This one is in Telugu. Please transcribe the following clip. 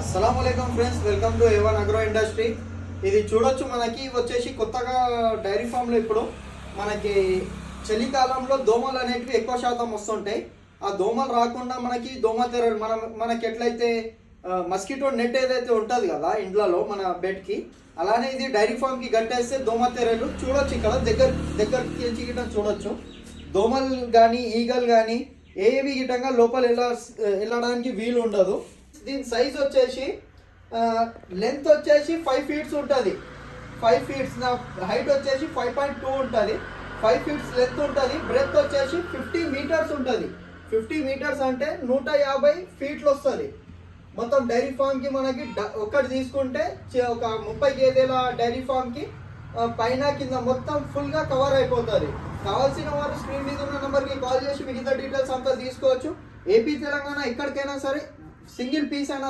అస్సలాముఅలైకుం friends, welcome to A one agro industry. ఇది చూడొచ్చు, మనకి వచ్చేసి కొత్తగా డైరీ ఫామ్లో ఇప్పుడు మనకి చలికాలంలో దోమలు అనేటివి ఎక్కువ శాతం వస్తుంటాయి. ఆ దోమలు రాకుండా మనకి దోమ తెరలు మనకి ఎట్లయితే మస్కిటో నెట్ ఏదైతే ఉంటుంది కదా ఇండ్లలో మన బెడ్కి, అలానే ఇది డైరీ ఫామ్కి కట్టేస్తే దోమ తెరలు చూడొచ్చు. ఇక్కడ దగ్గరికి గిట్ట చూడొచ్చు. దోమలు కానీ ఈగలు కానీ ఏవి గిట్టంగా లోపల వెళ్ళడానికి వీలు ఉండదు. దీని సైజ్ వచ్చేసి లెంత్ వచ్చేసి 5 ఫీట్స్ ఉంటుంది. 5 ఫీట్స్ నా హైట్ వచ్చేసి 5.2 ఉంటుంది. 5 ఫీట్స్ లెంత్ ఉంటుంది. బ్రెత్ వచ్చేసి 50 మీటర్స్ ఉంటుంది. 50 మీటర్స్ అంటే 150 ఫీట్లు వస్తుంది. మొత్తం డైరీ ఫామ్కి మనకి ఒకటి తీసుకుంటే ఒక 30 గేదెల డైరీ ఫామ్కి పైన కింద మొత్తం ఫుల్గా కవర్ అయిపోతుంది. కావాల్సిన వారు స్క్రీన్ మీద ఉన్న నెంబర్కి కాల్ చేసి మిగతా డీటెయిల్స్ అంతా తీసుకోవచ్చు. ఏపీ తెలంగాణ ఎక్కడికైనా సరే సింగిల్ పీస్ అయినా